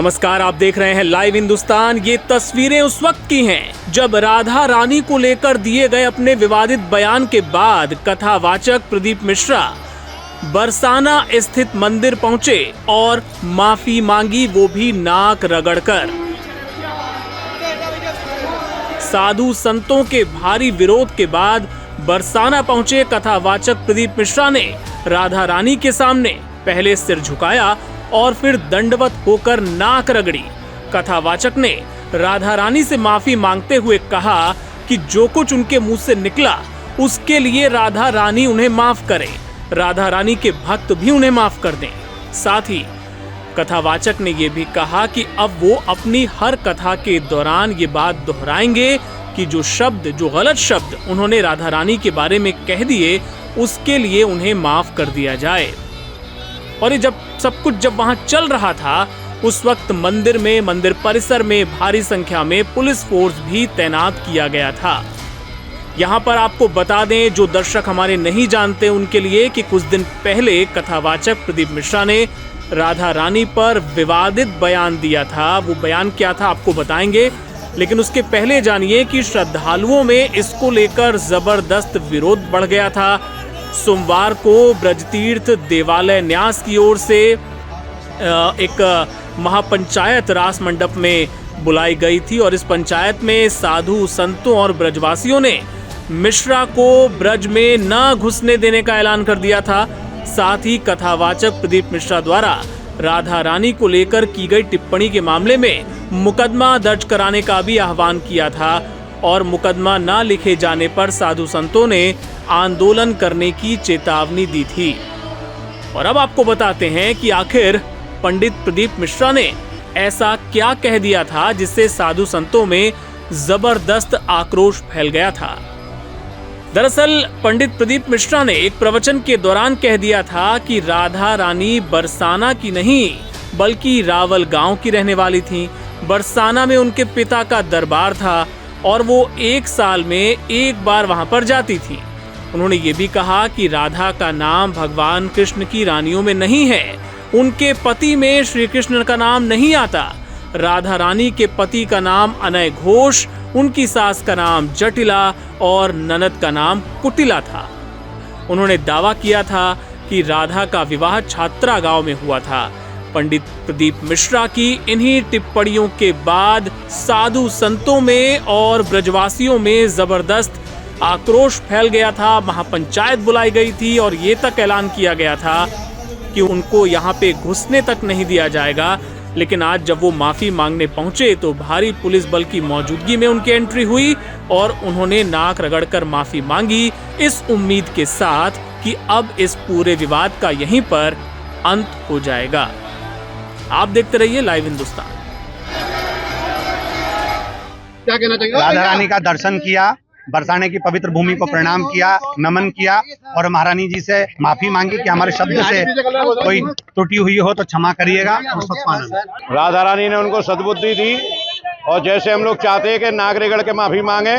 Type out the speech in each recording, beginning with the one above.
नमस्कार, आप देख रहे हैं लाइव हिंदुस्तान। ये तस्वीरें उस वक्त की हैं जब राधा रानी को लेकर दिए गए अपने विवादित बयान के बाद कथावाचक प्रदीप मिश्रा बरसाना स्थित मंदिर पहुंचे और माफी मांगी, वो भी नाक रगड़कर। साधु संतों के भारी विरोध के बाद बरसाना पहुंचे कथावाचक प्रदीप मिश्रा ने राधा रानी के सामने पहले सिर झुकाया और फिर दंडवत होकर नाक रगड़ी। कथावाचक ने राधा रानी से माफी मांगते हुए कहा कि जो कुछ उनके मुंह से निकला उसके लिए राधा रानी उन्हें माफ करे, राधा रानी के भक्त भी उन्हें माफ कर दें। साथ ही कथावाचक ने यह भी कहा कि अब वो अपनी हर कथा के दौरान ये बात दोहराएंगे कि जो गलत शब्द उन्होंने राधा रानी के बारे में कह दिए उसके लिए उन्हें माफ कर दिया जाए। और ये सब कुछ जब वहां चल रहा था उस वक्त मंदिर परिसर में भारी संख्या में पुलिस फोर्स भी तैनात किया गया था। यहाँ पर आपको बता दें, जो दर्शक हमारे नहीं जानते उनके लिए, कि कुछ दिन पहले कथावाचक प्रदीप मिश्रा ने राधा रानी पर विवादित बयान दिया था। वो बयान क्या था आपको बताएंगे, लेकिन उसके पहले जानिए कि श्रद्धालुओं में इसको लेकर जबरदस्त विरोध बढ़ गया था। सोमवार को ब्रजतीर्थ देवालय न्यास की ओर से एक महापंचायत रास मंडप में बुलाई गई थी और इस पंचायत में साधु संतों और ब्रजवासियों ने मिश्रा को ब्रज में न घुसने देने का ऐलान कर दिया था। साथ ही कथावाचक प्रदीप मिश्रा द्वारा राधा रानी को लेकर की गई टिप्पणी के मामले में मुकदमा दर्ज कराने का भी आह्वान किया था और मुकदमा न लिखे जाने पर साधु संतों ने आंदोलन करने की चेतावनी दी थी। और अब आपको बताते हैं कि आखिर पंडित प्रदीप मिश्रा ने ऐसा क्या कह दिया था जिससे साधु संतों में जबरदस्त आक्रोश फैल गया था। दरअसल पंडित प्रदीप मिश्रा ने एक प्रवचन के दौरान कह दिया था कि राधा रानी बरसाना की नहीं बल्कि रावल गांव की रहने वाली थी। बरसाना में उनके पिता का दरबार था और वो एक साल में एक बार वहां पर जाती थी। उन्होंने ये भी कहा कि राधा का नाम भगवान कृष्ण की रानियों में नहीं है, उनके पति में श्री कृष्ण का नाम नहीं आता। राधा रानी के पति का नाम अनय घोष, उनकी सास का नाम जटिला और ननद का नाम कुटिला था। उन्होंने दावा किया था कि राधा का विवाह छात्रा गांव में हुआ था। पंडित प्रदीप मिश्रा की इन्हीं टिप्पणियों के बाद साधु संतों में और ब्रजवासियों में जबरदस्त आक्रोश फैल गया था। महापंचायत बुलाई गई थी और ये तक ऐलान किया गया था कि उनको यहाँ पे घुसने तक नहीं दिया जाएगा। लेकिन आज जब वो माफी मांगने पहुंचे तो भारी पुलिस बल की मौजूदगी में उनकी एंट्री हुई और उन्होंने नाक रगड़कर माफी मांगी, इस उम्मीद के साथ कि अब इस पूरे विवाद का यहीं पर अंत हो जाएगा। आप देखते रहिए लाइव हिंदुस्तान। क्या कहना चाहिए? राधा रानी का दर्शन किया, बरसाने की पवित्र भूमि को प्रणाम किया, नमन किया और महारानी जी से माफी मांगी कि हमारे शब्द से कोई त्रुटि हुई हो तो क्षमा करिएगा। राधा रानी ने उनको सद्बुद्धि दी और जैसे हम लोग चाहते हैं कि नाक रगड़ के माफी मांगे,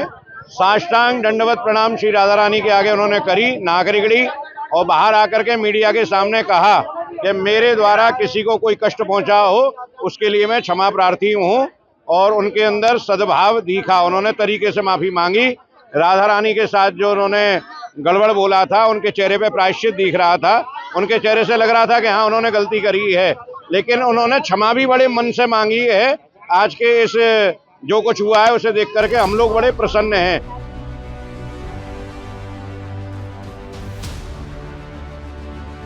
साष्टांग दंडवत प्रणाम श्री राधा रानी के आगे उन्होंने करी, नाक रगड़ी और बाहर आकर के मीडिया के सामने कहा कि मेरे द्वारा किसी को कोई कष्ट पहुंचा हो उसके लिए मैं क्षमा प्रार्थी हूं। और उनके अंदर सद्भाव दिखा, उन्होंने तरीके से माफी मांगी। राधा रानी के साथ जो उन्होंने गड़बड़ बोला था उनके चेहरे पे प्रायश्चित दिख रहा था, उनके चेहरे से लग रहा था कि हाँ उन्होंने गलती करी है, लेकिन उन्होंने क्षमा भी बड़े मन से मांगी है। आज के इस जो कुछ हुआ है उसे देख करके हम लोग बड़े प्रसन्न हैं।